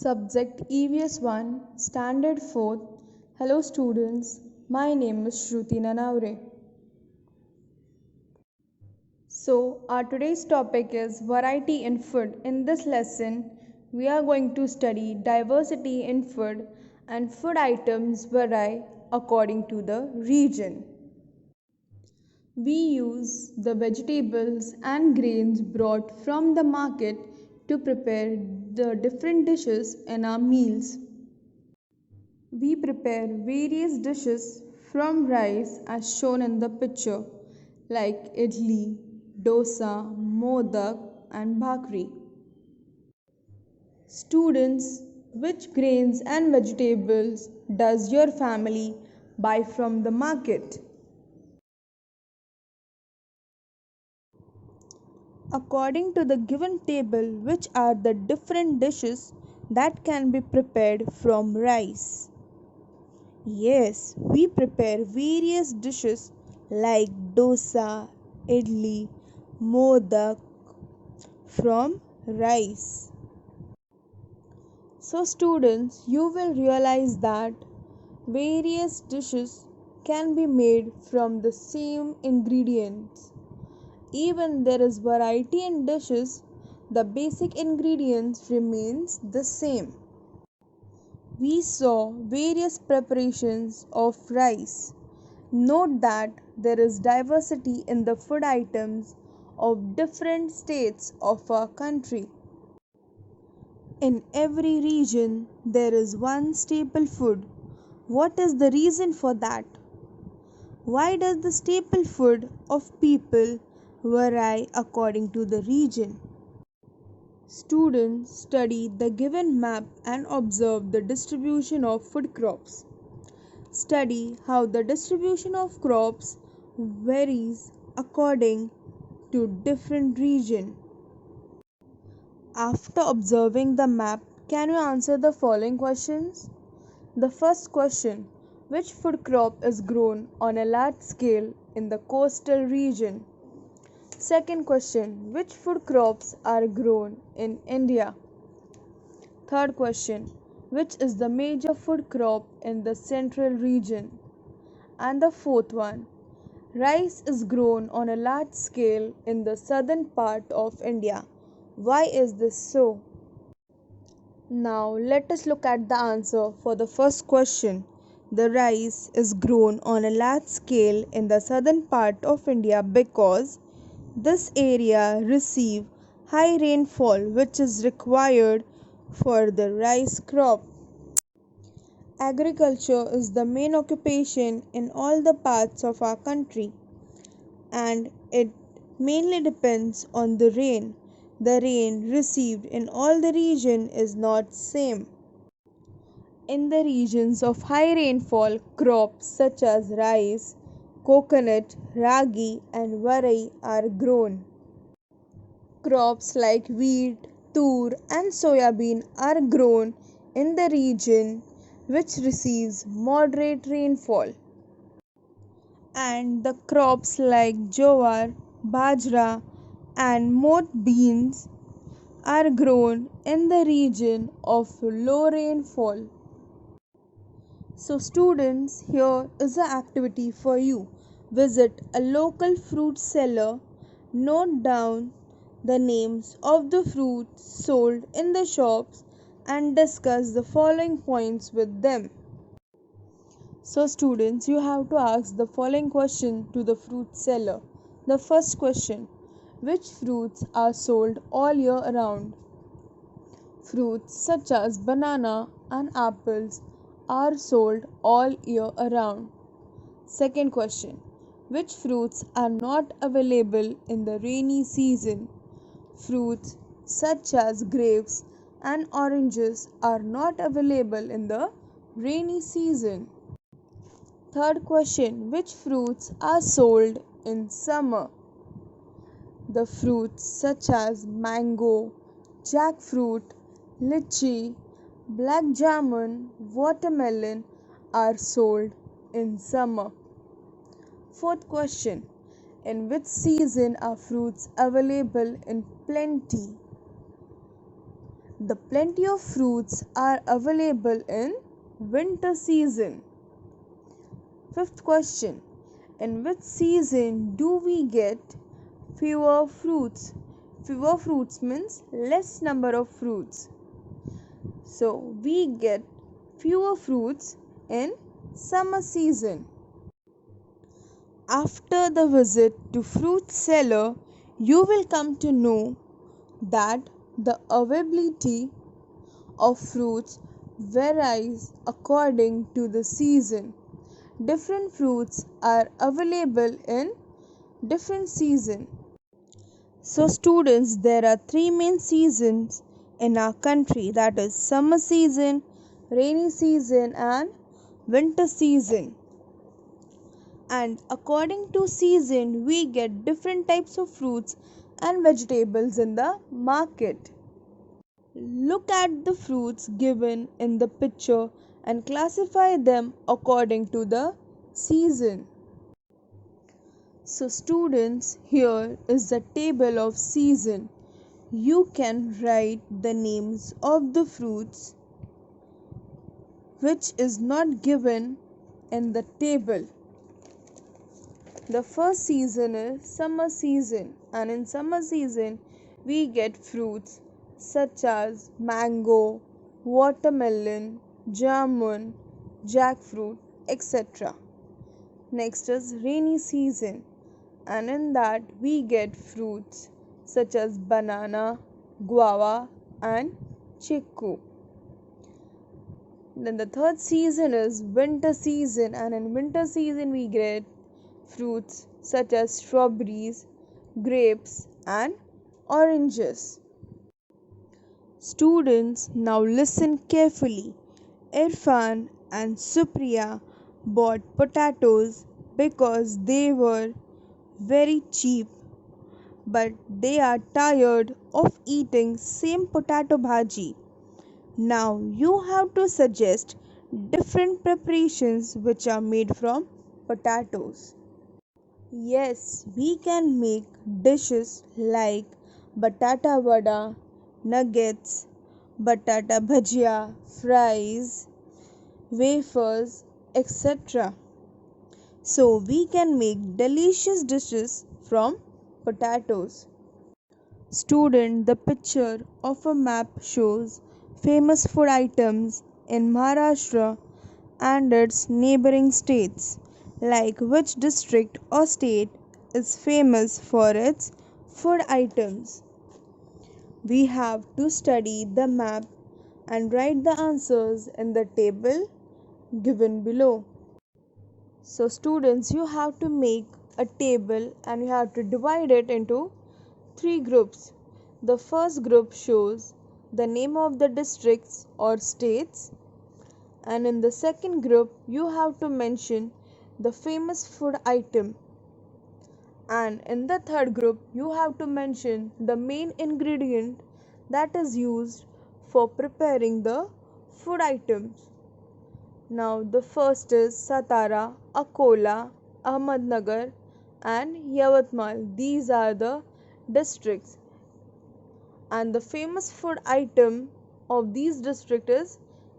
Subject EVS-1, Standard 4th. Hello students, my name is Shruti Nanaware. So, our today's topic is variety in food. In this lesson, we are going to study diversity in food and food items vary according to the region. We use the vegetables and grains brought from the market to prepare the different dishes in our meals. We prepare various dishes from rice as shown in the picture like idli, dosa, modak and bhakri. Students, which grains and vegetables does your family buy from the market? According to the given table, which are the different dishes that can be prepared from rice? Yes, we prepare various dishes like dosa, idli, modak from rice. So students, you will realize that various dishes can be made from the same ingredients. Even there is variety in dishes, the basic ingredients remains the same. We saw various preparations of rice. Note that there is diversity in the food items of different states of our country. In every region, there is one staple food. What is the reason for that? Why does the staple food of people vary according to the region? Students study the given map and observe the distribution of food crops. Study how the distribution of crops varies according to different region. After observing the map, can you answer the following questions? The first question, which food crop is grown on a large scale in the coastal region? Second question, which food crops are grown in India? Third question, which is the major food crop in the central region? And the fourth one, rice is grown on a large scale in the southern part of India. Why is this so? Now let us look at the answer for the first question. The rice is grown on a large scale in the southern part of India because this area receives high rainfall which is required for the rice crop. Agriculture is the main occupation in all the parts of our country and it mainly depends on the rain. The rain received in all the region is not same. In the regions of high rainfall, crops such as rice, coconut, ragi and varai are grown. Crops like wheat, tur and soybean are grown in the region which receives moderate rainfall. And the crops like jowar, bajra and moth beans are grown in the region of low rainfall. So students, here is an activity for you. Visit a local fruit seller, note down the names of the fruits sold in the shops and discuss the following points with them. So students, you have to ask the following question to the fruit seller. The first question, which fruits are sold all year round? Fruits such as banana and apples are sold all year around. Second question, which fruits are not available in the rainy season? Fruits such as grapes and oranges are not available in the rainy season. Third question, which fruits are sold in summer? The fruits such as mango, jackfruit, lychee, black jamun, watermelon are sold in summer. Fourth question, in which season are fruits available in plenty? The plenty of fruits are available in winter season. Fifth question. In which season do we get fewer fruits? Fewer fruits means less number of fruits. So we get fewer fruits in summer season. After the visit to fruit seller, you will come to know that the availability of fruits varies according to the season. Different fruits are available in different season. So students, there are three main seasons in our country, that is summer season, rainy season and winter season. And according to season we get different types of fruits and vegetables in the market. Look at the fruits given in the picture and classify them according to the season. So students, here is the table of season. You can write the names of the fruits which is not given in the table. The first season is summer season, and in summer season we get fruits such as mango, watermelon, jamun, jackfruit, etc. Next is rainy season, and in that we get fruits such as banana, guava and chiku. Then the third season is winter season, and in winter season we get fruits such as strawberries, grapes and oranges. Students, now listen carefully. Irfan and Supriya bought potatoes because they were very cheap, but they are tired of eating same potato bhaji. Now you have to suggest different preparations which are made from potatoes. Yes, we can make dishes like batata vada, nuggets, batata bhajia, fries, wafers, etc. So we can make delicious dishes from potatoes. Student, the picture of a map shows famous food items in Maharashtra and its neighboring states, like which district or state is famous for its food items. We have to study the map and write the answers in the table given below. So students, you have to make a table and you have to divide it into three groups. The first group shows the name of the districts or states, and in the second group you have to mention the famous food item, and in the third group you have to mention the main ingredient that is used for preparing the food items. Now the first is Satara, Akola, Ahmednagar and Yavatmal. These are the districts, and the famous food item of these districts is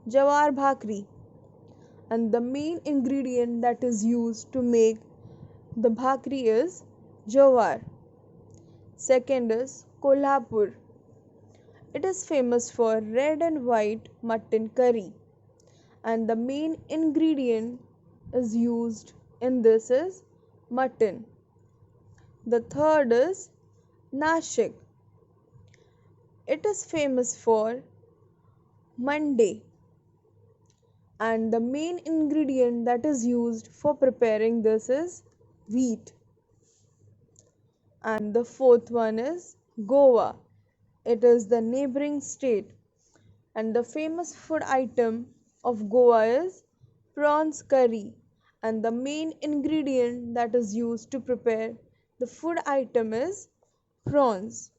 Jawar Bhakri, and the main ingredient that is used to make the bhakri is jawar. Second is Kolhapur. It is famous for red and white mutton curry, and the main ingredient is used in this is mutton. The third is Nashik. It is famous for Monday, and the main ingredient that is used for preparing this is wheat. And the fourth one is Goa. It is the neighboring state, and the famous food item of Goa is prawns curry, and the main ingredient that is used to prepare the food item is prawns.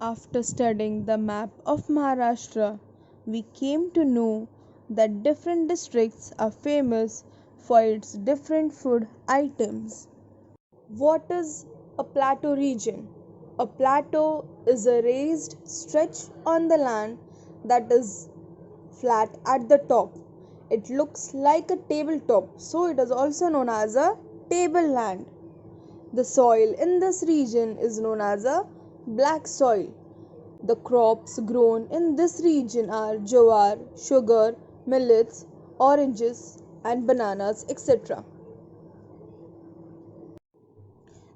After studying the map of Maharashtra, we came to know that different districts are famous for its different food items. What is a plateau region? A plateau is a raised stretch on the land that is flat at the top. It looks like a tabletop, so it is also known as a tableland. The soil in this region is known as a black soil. The crops grown in this region are jowar, sugar, millets, oranges, and bananas, etc.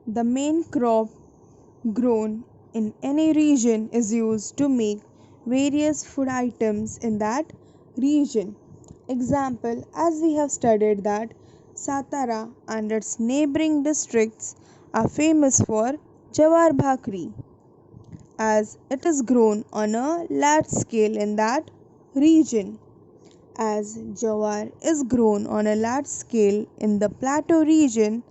The main crop grown in any region is used to make various food items in that region. Example, as we have studied that Satara and its neighboring districts are famous for jawar bhakri, as it is grown on a large scale in that region. As jawar is grown on a large scale in the plateau region,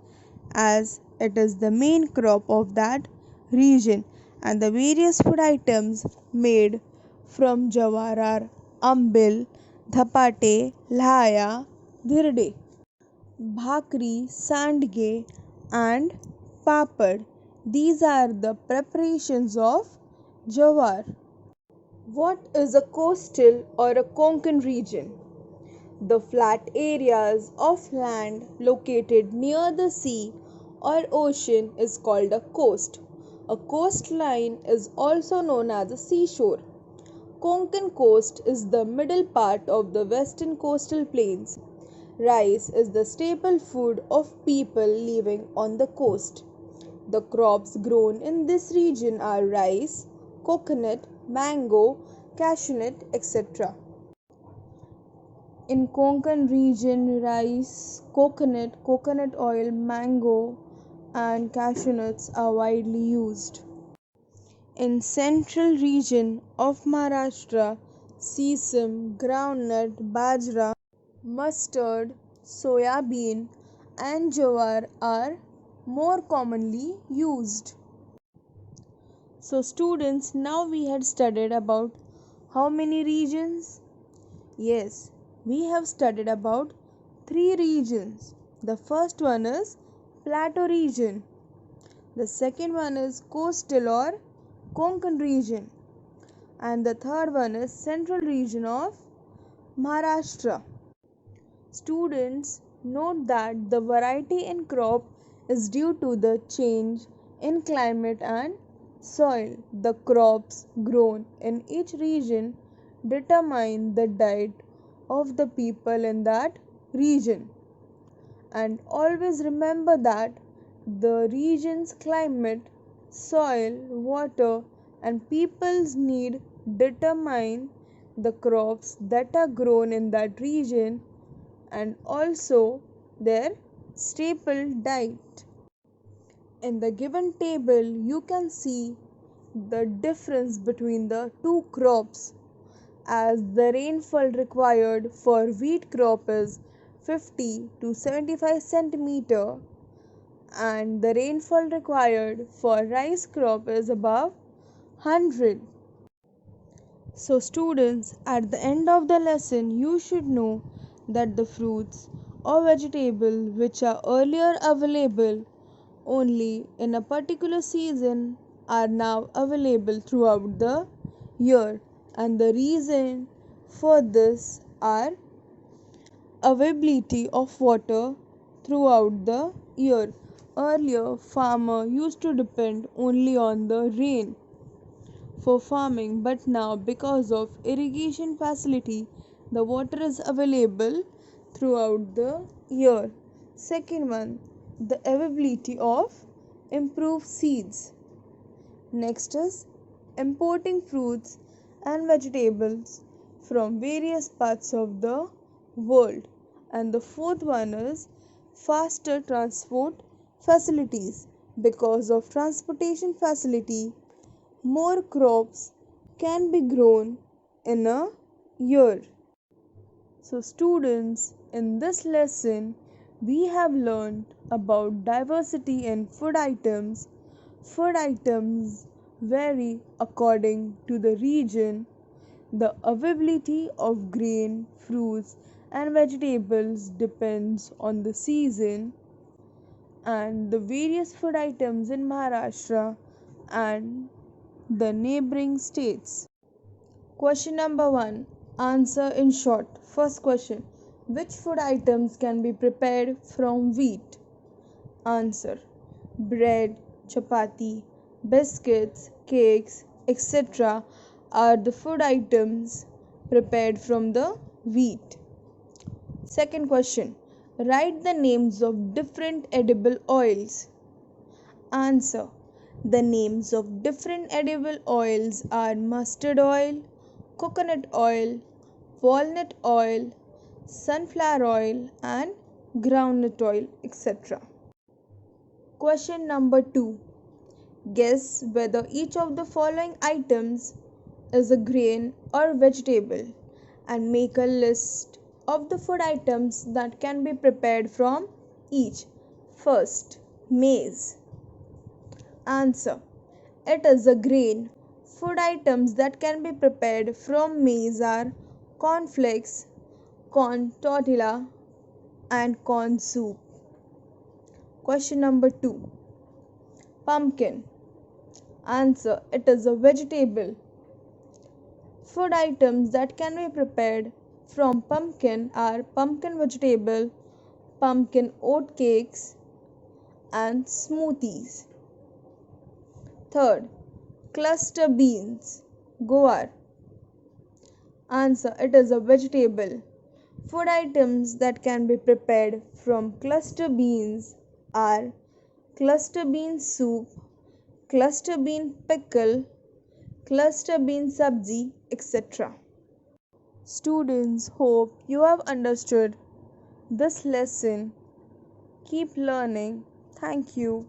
as it is the main crop of that region, and the various food items made from jawar are ambil, dhapate, lhaya, dhirde, bhakri, sandge, and papad. These are the preparations of jawar. What is a coastal or a Konkan region? The flat areas of land located near the sea or ocean is called a coast. A coastline is also known as a seashore. Konkan coast is the middle part of the western coastal plains. Rice is the staple food of people living on the coast. The crops grown in this region are rice, coconut, mango, cashew nut, etc. In Konkan region, rice, coconut oil, mango, and cashew nuts are widely used. In central region of Maharashtra, sesame, groundnut, bajra, mustard, soya bean, and jowar are more commonly used. So students, now we had studied about how many regions? Yes, we have studied about 3 regions. The first one is plateau region. The second one is coastal or Konkan region. And the third one is central region of Maharashtra. Students, note that the variety in crop is due to the change in climate and soil. The crops grown in each region determine the diet of the people in that region. And always remember that the region's climate, soil, water, and people's need determine the crops that are grown in that region and also their staple diet. In the given table, you can see the difference between the two crops, as the rainfall required for wheat crop is 50 to 75 centimeter and the rainfall required for rice crop is above 100. So students, at the end of the lesson you should know that the fruits or vegetable which are earlier available only in a particular season are now available throughout the year, and the reason for this are availability of water throughout the year. Earlier farmer used to depend only on the rain for farming, but now because of irrigation facility the water is available throughout the year. Second one, the availability of improved seeds. Next is importing fruits and vegetables from various parts of the world. And the fourth one is faster transport facilities. Because of transportation facility, more crops can be grown in a year. So students, in this lesson we have learned about diversity in food items. Food items vary according to the region. The availability of grain, fruits, and vegetables depends on the season, and the various food items in Maharashtra and the neighboring states. Question number 1. Answer in short. First question. Which food items can be prepared from wheat? Answer. Bread, chapati, biscuits, cakes, etc. are the food items prepared from the wheat. Second question. Write the names of different edible oils. Answer. The names of different edible oils are mustard oil, coconut oil, walnut oil, sunflower oil, and groundnut oil, etc. Question number 2. Guess whether each of the following items is a grain or vegetable and make a list of the food items that can be prepared from each. First, maize. Answer. It is a grain. Food items that can be prepared from maize are cornflakes, corn tortilla, and corn soup. Question number 2. Pumpkin. Answer. It is a vegetable. Food items that can be prepared from pumpkin are pumpkin vegetable, pumpkin oat cakes, and smoothies. Third, cluster beans. Guar. Answer. It is a vegetable. Food items that can be prepared from cluster beans are cluster bean soup, cluster bean pickle, cluster bean sabzi, etc. Students, hope you have understood this lesson. Keep learning. Thank you.